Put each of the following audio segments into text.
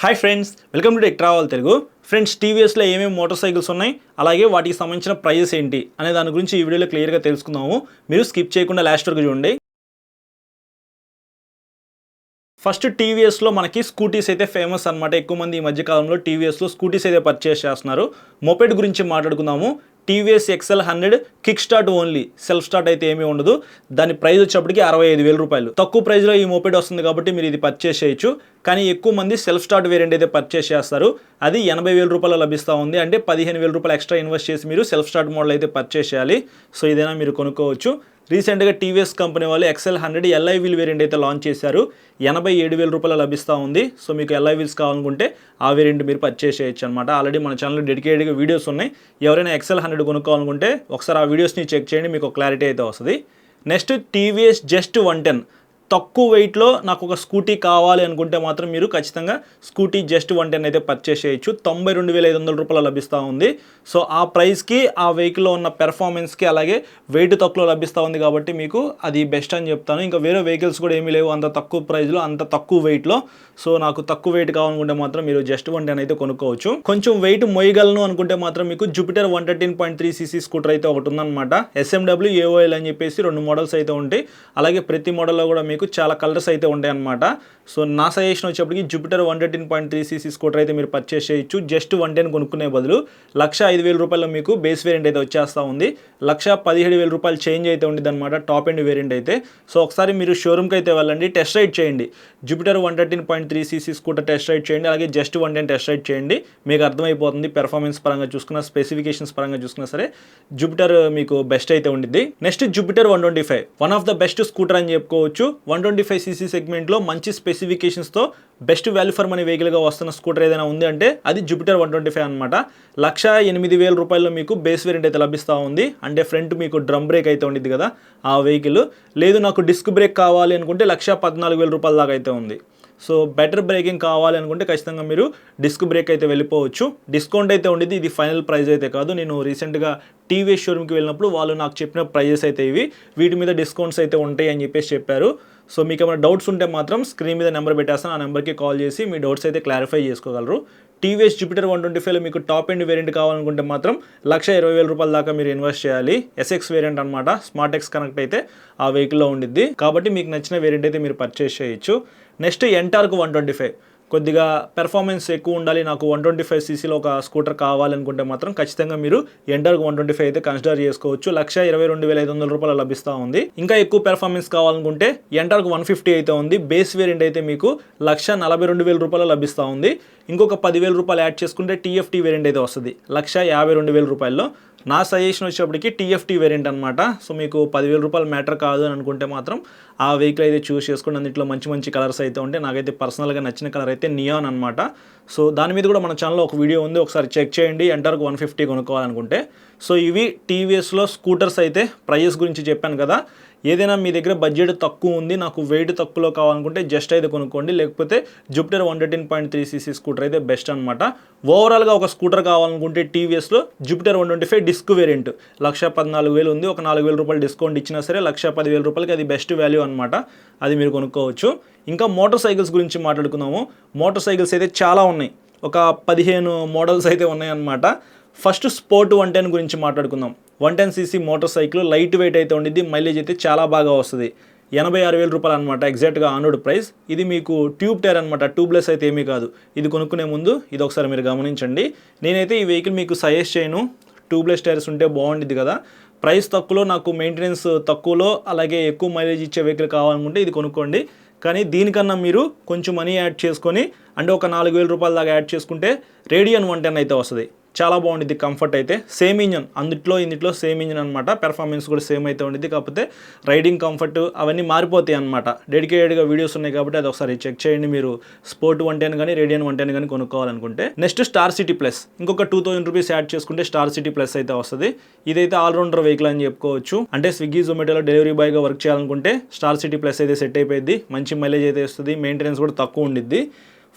Hi friends, welcome to tech travel Telugu. Friends, టీవీఎస్లో ఏమేమి motor cycles ఉన్నాయి, అలాగే వాటికి సంబంధించిన ప్రైజెస్ ఏంటి అనే దాని గురించి ఈ వీడియోలో క్లియర్గా తెలుసుకుందాము. మీరు స్కిప్ చేయకుండా లాస్ట్ వరకు చూడండి. ఫస్ట్ టీవీఎస్లో మనకి స్కూటీస్ అయితే ఫేమస్ అనమాట. ఎక్కువ మంది ఈ మధ్యకాలంలో టీవీఎస్లో స్కూటీస్ అయితే పర్చేస్ చేస్తున్నారు. మొపెడ్ గురించి మాట్లాడుకుందాము. TVS XL 100 kick start only, self start అయితే ఏమీ ఉండదు. దాని ప్రైస్ వచ్చేప్పటికి 65,000 రూపాయలు. తక్కువ ప్రైస్లో ఈ మొపెడ్ వస్తుంది కాబట్టి మీరు ఇది పర్చేస్ చేయొచ్చు. కానీ ఎక్కువ మంది సెల్ఫ్ స్టార్ట్ వేరియంట్ అయితే పర్చేస్ చేస్తారు. అది 80,000 రూపాయలు లభిస్తూ ఉంది. అంటే 15,000 రూపాయలు ఎక్స్ట్రా ఇన్వెస్ట్ చేసి మీరు సెల్ఫ్ స్టార్ట్ మోడల్ అయితే పర్చేస్ చేయాలి. సో ఇదైనా మీరు కొనుక్కోవచ్చు. రీసెంట్గా టీవీఎస్ కంపెనీ వాళ్ళు ఎక్సెల్ 100 ఎల్ఐ వీల్ వేరియంట్ అయితే లాంచ్ చేశారు. 87,000 రూపాయలు లభిస్తూ ఉంది. సో మీకు ఎల్ఐ వీల్స్ కావాలనుకుంటే ఆ వేరియంట్ మీరు పర్చేస్ చేయొచ్చు అనమాట. ఆల్రెడీ మన ఛానల్లో డెడికేటెడ్గా వీడియోస్ ఉన్నాయి. ఎవరైనా ఎక్సెల్ 100 కొనుక్కోవాలనుకుంటే ఒకసారి ఆ వీడియోస్ని చెక్ చేయండి, మీకు క్లారిటీ అయితే వస్తుంది. Next TVS just 110. తక్కువ వెయిట్లో నాకు ఒక స్కూటీ కావాలి అనుకుంటే మాత్రం మీరు ఖచ్చితంగా స్కూటీ జస్ట్ 110 అయితే పర్చేస్ చేయొచ్చు. 92,500 రూపాయలు లభిస్తూ ఉంది. సో ఆ ప్రైస్కి ఆ వెహికల్లో ఉన్న పెర్ఫార్మెన్స్కి అలాగే వెయిట్ తక్కువ లభిస్తూ ఉంది కాబట్టి మీకు అది బెస్ట్ అని చెప్తాను. ఇంకా వేరే వెహికల్స్ కూడా ఏమీ లేవు అంత తక్కువ ప్రైస్లో, అంత తక్కువ వెయిట్లో. సో నాకు తక్కువ వెయిట్ కావాలనుకుంటే మాత్రం మీరు జస్ట్ 110 అయితే కొనుక్కోవచ్చు. కొంచెం వెయిట్ మోయగలను అనుకుంటే మాత్రం మీకు జూపిటర్ 113.3cc స్కూటర్ అయితే ఒకటి ఉందన్నమాట. SMW AOL అని చెప్పేసి 2 మోడల్స్ అయితే ఉంటాయి. అలాగే ప్రతి మోడల్లో కూడా మీకు చాలా కలర్స్ అయితే ఉంటాయి అన్నమాట. సో నా సజెషన్ వచ్చేప్పటికి జూపిటర్ 113.3cc స్కూటర్ అయితే మీరు పర్చేస్ చేయొచ్చు. జస్ట్ 110 కొనుక్కునే బదులు 1,05,000 రూపాయలు మీకు బేస్ వేరియంట్ అయితే వచ్చేస్తూ ఉంది. 1,17,000 రూపాయలు చేంజ్ అయితే ఉండేది అనమాట టాప్ ఎండ్ వేరియంట్ అయితే. సో ఒకసారి మీరు షోరూమ్కి అయితే వెళ్ళండి, టెస్ట్ రైడ్ చేయండి. Jupiter 113.3cc scooter test ride చేయండి, అలాగే జస్ట్ 110 టెస్ట్ రైడ్ చేయండి. మీకు అర్థమైపోతుంది. పెర్ఫార్మెన్స్ పరంగా చూసుకున్న, స్పెసిఫికేషన్స్ పరంగా చూసుకున్నా సరే జూపిటర్ మీకు బెస్ట్ అయితే ఉండిద్ది. Next Jupiter 125 one of the best scooter అని చెప్పుకోవచ్చు. 125cc సెగ్మెంట్లో మంచి స్పెసిఫికేషన్స్తో బెస్ట్ వాల్యూ ఫర్ మనీ వెహికల్గా వస్తున్న స్కూటర్ ఏదైనా ఉంది అంటే అది జూపిటర్ 125 అనమాట. 1,08,000 రూపాయల్లో మీకు బేస్ వేరియంట్ అయితే లభిస్తూ ఉంది. అంటే ఫ్రంట్ మీకు డ్రమ్ బ్రేక్ అయితే ఉండిద్ది కదా ఆ వెహికల్. లేదు నాకు డిస్క్ బ్రేక్ కావాలి అనుకుంటే 1,14,000 రూపాయల దాకా అయితే ఉంది. సో బెటర్ బ్రేకింగ్ కావాలి అనుకుంటే ఖచ్చితంగా మీరు డిస్క్ బ్రేక్ అయితే వెళ్ళిపోవచ్చు. డిస్కౌంట్ అయితే ఉండేది, ఇది ఫైనల్ ప్రైస్ అయితే కాదు. నేను రీసెంట్గా టీవీఎస్ షోరూమ్కి వెళ్ళినప్పుడు వాళ్ళు నాకు చెప్పిన ప్రైజెస్ అయితే ఇవి, వీటి మీద డిస్కౌంట్స్ అయితే ఉంటాయి అని చెప్పేసి చెప్పారు. సో మీకు ఏమైనా డౌట్స్ ఉంటే మాత్రం స్క్రీన్ మీద నెంబర్ పెట్టేస్తాను, ఆ నెంబర్కి కాల్ చేసి మీ డౌట్స్ అయితే క్లారిఫై చేసుకోగలరు. టీవీఎస్ జూపిటర్ 125లో మీకు టాప్ ఎండ్ వేరియంట్ కావాలనుకుంటే మాత్రం 1,20,000 రూపాయల దాకా మీరు ఇన్వెస్ట్ చేయాలి. SX వేరియంట్ అనమాట. స్మార్ట్ ఎక్స్ కనెక్ట్ అయితే ఆ వెహికల్లో ఉండిద్ది కాబట్టి మీకు నచ్చిన వేరియంట్ అయితే మీరు పర్చేస్ చేయొచ్చు. నెక్స్ట్ ఎంటార్క్ 125 కొద్దిగా పెర్ఫార్మెన్స్ ఎక్కువ ఉండాలి, నాకు 125ccలో ఒక స్కూటర్ కావాలనుకుంటే మాత్రం ఖచ్చితంగా మీరు ఎంటార్క్ 125 అయితే కన్సిడర్ చేసుకోవచ్చు. 1,22,500 రూపాయలు లభిస్తూ ఉంది. ఇంకా ఎక్కువ పెర్ఫార్మెన్స్ కావాలనుకుంటే ఎంటార్క్ 150 అయితే ఉంది. బేస్ వేరియంట్ అయితే మీకు 1,42,000 రూపాయలు లభిస్తూ ఉంది. ఇంకొక 10,000 రూపాయలు యాడ్ చేసుకుంటే TFT వేరియంట్ అయితే వస్తుంది 1,52,000 రూపాయల్లో. నా సజెషన్ వచ్చేప్పటికి TFT వేరియంట్ అనమాట. సో మీకు 10,000 రూపాయలు మ్యాటర్ కాదు అని అనుకుంటే మాత్రం ఆ వెహికల్ అయితే చూస్ చేసుకోండి. అందులో మంచి మంచి కలర్స్ అయితే ఉంటాయి. నాకైతే పర్సనల్గా నచ్చిన కలర్ అయితే నియాన్ అనమాట. సో దాని మీద కూడా మన ఛానల్లో ఒక వీడియో ఉంది, ఒకసారి చెక్ చేయండి. ఎంటార్క్ 150 కొనుక్కోవాలనుకుంటే. సో ఇవి టీవీఎస్లో స్కూటర్స్ అయితే ప్రైజెస్ గురించి చెప్పాను కదా. ఏదైనా మీ దగ్గర బడ్జెట్ తక్కువ ఉంది, నాకు వెయిట్ తక్కువలో కావాలనుకుంటే జస్ట్ అయితే కొనుక్కోండి, లేకపోతే జూపిటర్ 113.3cc స్కూటర్ అయితే బెస్ట్ అనమాట. ఓవరాల్గా ఒక స్కూటర్ కావాలనుకుంటే టీవీఎస్లో జూపిటర్ 125 డిస్క్ వేరియంట్ 1,14,000 ఉంది. ఒక 4,000 రూపాయలు డిస్కౌంట్ ఇచ్చినా సరే 1,10,000 రూపాయలకి అది బెస్ట్ వాల్యూ అనమాట. అది మీరు కొనుక్కోవచ్చు. ఇంకా మోటార్ సైకిల్స్ గురించి మాట్లాడుకుందాము. మోటార్ సైకిల్స్ అయితే చాలా ఉన్నాయి, ఒక 15 మోడల్స్ అయితే ఉన్నాయన్నమాట. ఫస్ట్ స్పోర్ట్ 110 గురించి మాట్లాడుకుందాం. 110cc motor cycle light weight అయితే ఉండిద్ది, మైలేజ్ అయితే చాలా బాగా వస్తుంది. 86,000 రూపాయలు అనమాట ఎగ్జాక్ట్గా ఆన్ రోడ్ ప్రైస్. ఇది మీకు ట్యూబ్ టైర్ అనమాట, ట్యూబ్లెస్ అయితే ఏమీ కాదు. ఇది కొనుక్కునే ముందు ఇది ఒకసారి మీరు గమనించండి. నేనైతే ఈ వెహికల్ మీకు సజెస్ట్ చేయను, ట్యూబ్లెస్ టైర్స్ ఉంటే బాగుండిద్ది కదా. ప్రైస్ తక్కువలో నాకు మెయింటెనెన్స్ తక్కువలో అలాగే ఎక్కువ మైలేజ్ ఇచ్చే వెహికల్ కావాలనుకుంటే ఇది కొనుక్కోండి. కానీ దీనికన్నా మీరు కొంచెం మనీ యాడ్ చేసుకొని అంటే ఒక 4,000 రూపాయల దాకా యాడ్ చేసుకుంటే రేడియన్ 110 అయితే వస్తుంది. చాలా బాగుండిద్ది, కంఫర్ట్ అయితే సేమ్ ఇంజన్, ఇందులో సేమ్ ఇంజన్ అనమాట. పెర్ఫార్మెన్స్ కూడా సేమ్ అయితే ఉండిద్ది, కాకపోతే రైడింగ్ కంఫర్ట్ అవన్నీ మారిపోతాయి అనమాట. డెడికేటెడ్గా వీడియోస్ ఉన్నాయి కాబట్టి అది ఒకసారి చెక్ చేయండి మీరు స్పోర్ట్ 110 కానీ రేడియన్ 110 కానీ కొనుక్కోవాలనుకుంటే. నెక్స్ట్ స్టార్ సిటీ ప్లస్, ఇంకొక 2,000 రూపీస్ యాడ్ చేసుకుంటే స్టార్ సిటీ ప్లస్ అయితే వస్తుంది. ఇదైతే ఆల్రౌండర్ వెహికల్ అని చెప్పుకోవచ్చు. అంటే స్విగ్గీ జొమాటోలో డెలివరీ బాయ్గా వర్క్ చేయాలనుకుంటే స్టార్ సిటీ ప్లస్ అయితే సెట్ అయిపోయింది. మంచి మైలేజ్ అయితే వస్తుంది, మెయింటెనెన్స్ కూడా తక్కువ ఉండిద్ది.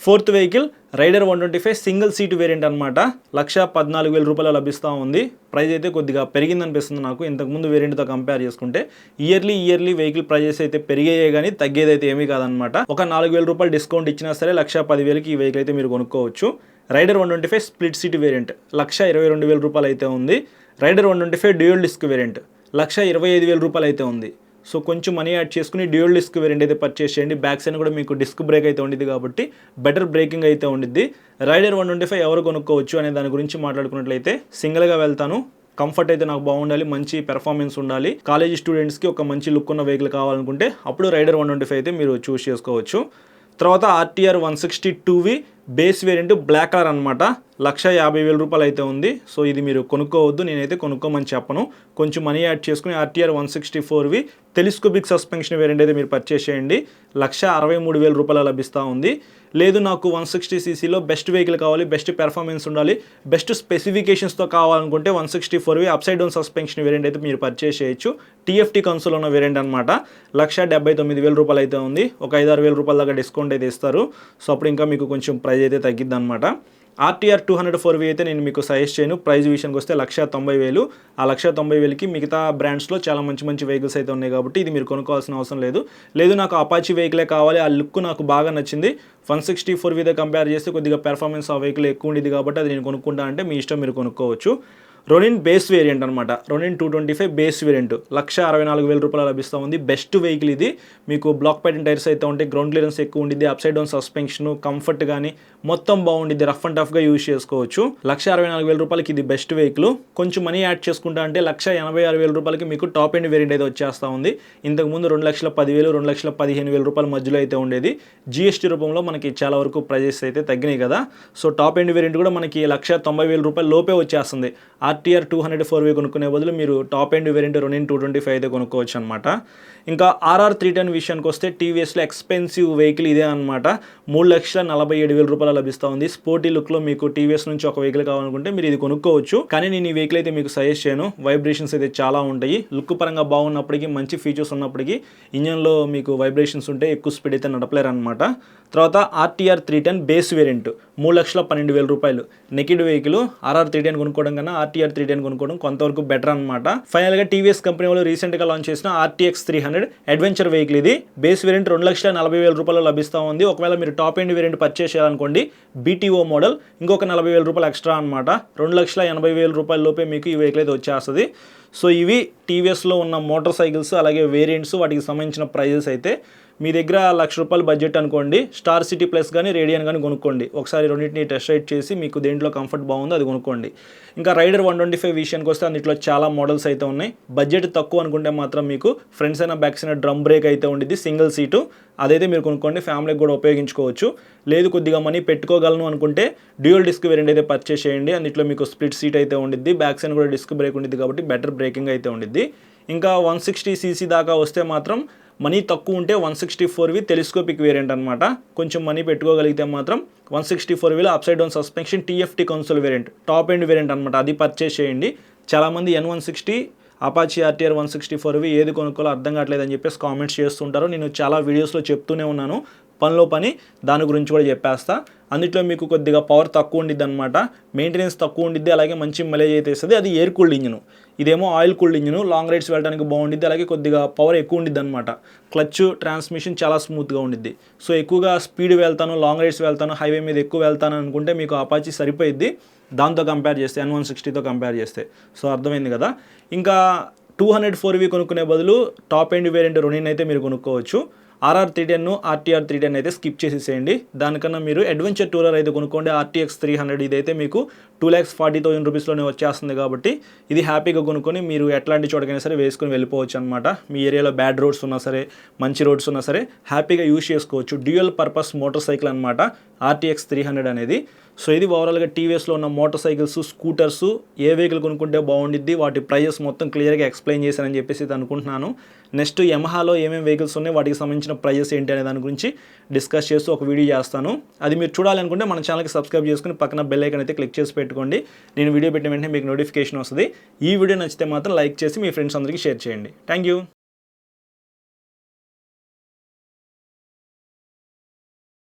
Fourth vehicle Raider 125 single seat variant అనమాట. 1,14,000 రూపాయలు లభిస్తూ ఉంది. ప్రైస్ అయితే కొద్దిగా పెరిగిందనిపిస్తుంది నాకు ఇంతకుముందు వేరియంట్తో కంపేర్ చేసుకుంటే. ఇయర్లీ వెహికల్ ప్రైజెస్ అయితే పెరిగాయే కానీ తగ్గేదైతే ఏమీ కాదనమాట. ఒక 4,000 రూపాయలు డిస్కౌంట్ ఇచ్చినా సరే 1,10,000కి ఈ వెహికల్ అయితే మీరు కొనుక్కోవచ్చు. రైడర్ 125 స్ప్లిట్ సీట్ వేరియంట్ 1,22,000 రూపాయలు అయితే ఉంది. రైడర్ 125 డ్యూయల్ డిస్క్ వేరియంట్ 1,25,000 రూపాయలు అయితే ఉంది. సో కొంచెం మనీ యాడ్ చేసుకుని డ్యూయల్ డిస్క్ వేరియంట్ అయితే పర్చేస్ చేయండి. బ్యాక్ సైడ్ కూడా మీకు డిస్క్ బ్రేక్ అయితే ఉండిద్ది కాబట్టి బెటర్ బ్రేకింగ్ అయితే ఉండిద్ది. రైడర్ 125 ఎవరు కొనుక్కోవచ్చు అనే దాని గురించి మాట్లాడుకున్నట్లయితే సింగిల్గా వెళ్తాను. కంఫర్ట్ అయితే నాకు బాగుండాలి, మంచి పెర్ఫార్మెన్స్ ఉండాలి. కాలేజీ స్టూడెంట్స్కి ఒక మంచి లుక్ ఉన్న వెహికల్ కావాలనుకుంటే అప్పుడు రైడర్ 125 అయితే మీరు చూస్ చేసుకోవచ్చు. తర్వాత RTR 160 base variant black colour అనమాట. 1,50,000 రూపాయలు అయితే ఉంది. సో ఇది మీరు కొనుక్కోవద్దు, నేనైతే కొనుక్కోమని చెప్పను. కొంచెం మనీ యాడ్ చేసుకుని RTR 164 టెలిస్కోపిక్ సస్పెన్షన్ వేరియంట్ అయితే మీరు పర్చేస్ చేయండి. 1,63,000 రూపాయలు లభిస్తూ ఉంది. లేదు నాకు 160cc బెస్ట్ వెహికల్ కావాలి, బెస్ట్ పెర్ఫార్మెన్స్ ఉండాలి, బెస్ట్ స్పెసిఫికేషన్స్తో కావాలనుకుంటే 164 అప్సైడ్ డౌన్ సస్పెన్షన్ వేరియంట్ అయితే మీరు పర్చేస్ చేయొచ్చు. TFT కన్సోల్ ఉన్న వేరియంట్ అనమాట. 1,79,000 రూపాయలు అయితే ఉంది. ఒక 5,000-6,000 రూపాయల దాకా డిస్కౌంట్ అయితే ఇస్తారు. సో అప్పుడు ఇంకా మీకు కొంచెం ప్రైస్ అయితే తగ్గిద్ది అనమాట. RTR 204 అయితే నేను మీకు సజెస్ట్ చేయను. ప్రైస్ విషయానికి వస్తే 1,90,000. ఆ 1,90,000కి మిగతా బ్రాండ్స్లో చాలా మంచి వెహికల్స్ అయితే ఉన్నాయి కాబట్టి ఇది మీరు కొనుక్కోవాల్సిన అవసరం లేదు. లేదు నాకు అపాచీ వెహికలే కావాలి, ఆ లుక్ నాకు బాగా నచ్చింది, 164 కంపేర్ చేస్తే కొద్దిగా పెర్ఫార్మెన్స్ ఆ వెహికల్ ఎక్కువ ఉండేది కాబట్టి అది నేను కొనుక్కుంటా అంటే మీ ఇష్టం, మీరు కొనుక్కోవచ్చు. రోనిన్ బేస్ వేరియంట్ అనమాట. రోనిన్ 225 బేస్ వేరియంట్ 1,64,000 రూపాయలు లభిస్తూ ఉంది. బెస్ట్ వెహికల్ ఇది. మీకు బ్లాక్ ప్యాటర్న్ టైర్స్ అయితే ఉంటాయి, గ్రౌండ్ క్లియరెన్స్ ఎక్కువ ఉండిద్ది, అప్సైడ్ డౌన్ సస్పెన్షన్, కంఫర్ట్ కానీ మొత్తం బాగుండిద్ది, రఫ్ అండ్ టఫ్గా యూజ్ చేసుకోవచ్చు. 1,64,000 రూపాయలకి ఇది బెస్ట్ వెహికల్. కొంచెం మనీ యాడ్ చేసుకుంటా అంటే 1,86,000 రూపాయలకి మీకు టాప్ ఎండ్ వేరియంట్ అయితే వచ్చేస్తూ ఉంది. ఇంతకుముందు 2,10,000, 2,15,000 రూపాయల మధ్యలో అయితే ఉండేది. GST రూపంలో మనకి చాలా వరకు ప్రైజెస్ అయితే తగ్గినాయి కదా. సో టాప్ ఎండ్ వేరియంట్ కూడా మనకి 1,90,000 రూపాయల లోపే వచ్చేస్తుంది. RTR 204 కొనుక్కునే బదులు మీరు టాప్ ఎండ్ వేరియంట్ రోనిన్ 225 అయితే కొనుక్కోవచ్చు అనమాట. ఇంకా RR 310 విషయానికి వస్తే టీవీఎస్లో ఎక్స్పెన్సివ్ వెహికల్ ఇదే అనమాట. 3,47,000 రూపాయలు లభిస్తూ ఉంది. స్పోర్టీ లుక్లో మీకు టీవీఎస్ నుంచి ఒక వెహికల్ కావాలనుకుంటే మీరు ఇది కొనుక్కోవచ్చు. కానీ నేను ఈ వెహికల్ అయితే మీకు సజెస్ట్ చేయను. వైబ్రేషన్స్ అయితే చాలా ఉంటాయి. లుక్ పరంగా బాగున్నప్పటికీ, మంచి ఫీచర్స్ ఉన్నప్పటికీ ఇంజన్లో మీకు వైబ్రేషన్స్ ఉంటే ఎక్కువ స్పీడ్ అయితే నడపలేరు అనమాట. తర్వాత RTR 310 బేస్ వేరియంట్ 3,12,000 రూపాయలు. నెకిడ్ వెహికల్. RR 310 కొనుక్కోవడం కన్నా RTR 310 కొనుక్కోవడం కొంతవరకు బెటర్ అనమాట. ఫైనల్గా టీవీఎస్ కంపెనీ వాళ్ళు రీసెంట్గా లాంచ్ చేసిన RTX 300 అడ్వెంచర్ వెహికల్ ఇది. బేస్ వేరియంట్ 2,40,000 రూపాయలు లభిస్తూ ఉంది. ఒకవేళ మీరు టాప్ ఎండ్ వేరియంట్ పర్చేస్ చేయాలనుకోండి, BTO మోడల్, ఇంకొక 40,000 రూపాయలు ఎక్స్ట్రా అనమాట. 2,80,000 రూపాయల లోపే మీకు ఈ వెహికల్ అయితే వచ్చేస్తుంది. సో ఇవి టీవీఎస్లో ఉన్న మోటార్ సైకిల్స్ అలాగే వేరియంట్స్, వాటికి సంబంధించిన ప్రైజెస్ అయితే. మీ దగ్గర 1,00,000 రూపాయలు బడ్జెట్ అనుకోండి, స్టార్ సిటీ ప్లస్ కానీ రేడియన్ కానీ కొనుక్కోండి. ఒకసారి రెండింటిని టెస్ట్ రైడ్ చేసి మీకు దేంట్లో కంఫర్ట్ బాగుందో అది కొనుక్కోండి. ఇంకా రైడర్ 125 విషయానికి వస్తే అందులో చాలా మోడల్స్ అయితే ఉన్నాయి. బడ్జెట్ తక్కువ అనుకుంటే మాత్రం మీకు ఫ్రంట్స్ అయినా బ్యాక్స్ అయినా డ్రమ్ బ్రేక్ అయితే ఉండిద్ది, సింగిల్ సీటు, అదైతే మీరు కొనుక్కోండి, ఫ్యామిలీకి కూడా ఉపయోగించుకోవచ్చు. లేదు కొద్దిగా మనీ పెట్టుకోగలను అనుకుంటే డ్యూయల్ డిస్క్ వేరియంట్ అయితే పర్చేస్ చేయండి. అందులో మీకు స్ప్లిట్ సీట్ అయితే ఉండిద్ది, బ్యాక్ సైడ్ కూడా డిస్క్ బ్రేక్ ఉండిద్ది కాబట్టి బెటర్ బ్రేకింగ్ అయితే ఉండిద్ది. ఇంకా 160cc దాకా వస్తే మాత్రం మనీ తక్కువ ఉంటే 164 టెలిస్కోపిక్ వేరియంట్ అనమాట. కొంచెం మనీ పెట్టుకోగలిగితే మాత్రం 164 upside down suspension TFT console variant, top end variant అనమాట, అది పర్చేస్ చేయండి. చాలామంది N160, అపాచీ RTR 164 ఏది కొనుక్కోవాలో అర్థం కావట్లేదని చెప్పేసి కామెంట్స్ చేస్తుంటారు. నేను చాలా వీడియోస్లో చెప్తూనే ఉన్నాను, పనిలో పని దాని గురించి కూడా చెప్పేస్తా. అందులో మీకు కొద్దిగా పవర్ తక్కువ ఉండిద్ది అనమాట, మెయింటెనెన్స్ తక్కువ ఉండిద్ది, అలాగే మంచి మైలేజ్ అయితే ఇస్తుంది. అది ఎయిర్ కూల్డ్ ఇంజిన్, ఇదేమో oil cooled engine. Long rides వెళ్ళడానికి బాగుండిద్ది, అలాగే కొద్దిగా పవర్ ఎక్కువ ఉండిద్ది అనమాట. క్లచ్, ట్రాన్స్మిషన్ చాలా స్మూత్గా ఉండిద్ది. సో ఎక్కువగా స్పీడ్ వెళ్తాను, లాంగ్ రైడ్స్ వెళ్తాను, హైవే మీద ఎక్కువ వెళ్తాను అనుకుంటే మీకు అపాచీ సరిపోయిద్ది దాంతో కంపేర్ చేస్తే, N160తో కంపేర్ చేస్తే. సో అర్థమైంది కదా. ఇంకా 204 కొనుక్కునే బదులు టాప్ ఎండ్ వేరియంట్ రోనిన్ అయితే మీరు కొనుక్కోవచ్చు. RR 310, RTR 310 అయితే స్కిప్ చేసేసేయండి. దానికన్నా మీరు అడ్వెంచర్ టూరర్ అయితే కొనుక్కోండి. RTX 300 ఇదైతే మీకు 2,40,000 రూపీస్లోనే వచ్చేస్తుంది కాబట్టి ఇది హ్యాపీగా కొనుక్కొని మీరు ఎట్లాంటి చోటకైనా సరే వేసుకొని వెళ్ళిపోవచ్చు అనమాట. మీ ఏరియాలో బ్యాడ్ రోడ్స్ ఉన్నా సరే, మంచి రోడ్స్ ఉన్నా సరే హ్యాపీగా యూజ్ చేసుకోవచ్చు. డ్యూయల్ పర్పస్ మోటార్ సైకిల్ అనమాట RTX 300 అనేది. సో ఇది ఓవరాల్గా టీవీఎస్లో ఉన్న మోటార్ సైకిల్స్, స్కూటర్స్, ఏ వెహికల్ కొనుక్కుంటే బాగుండిద్ది, వాటి ప్రైజెస్ మొత్తం క్లియర్గా ఎక్స్ప్లెయిన్ చేశానని చెప్పేసి అనుకుంటున్నాను. నెక్స్ట్ యమహాలో ఏమేమి వెహికల్స్ ఉన్నాయి, వాటికి సంబంధించిన ప్రైజెస్ ఏంటి అనే దాని గురించి డిస్కస్ చేస్తూ ఒక వీడియో చేస్తాను. అది మీరు చూడాలనుకుంటే మన ఛానల్కి సబ్స్క్రైబ్ చేసుకుని పక్కన బెల్ ఐకాన్ అయితే క్లిక్ చేసి పెట్టుకోండి. నేను వీడియో పెట్టిన వెంటనే మీకు నోటిఫికేషన్ వస్తుంది. ఈ వీడియో నచ్చితే మాత్రం లైక్ చేసి మీ ఫ్రెండ్స్ అందరికీ షేర్ చేయండి. Thank you.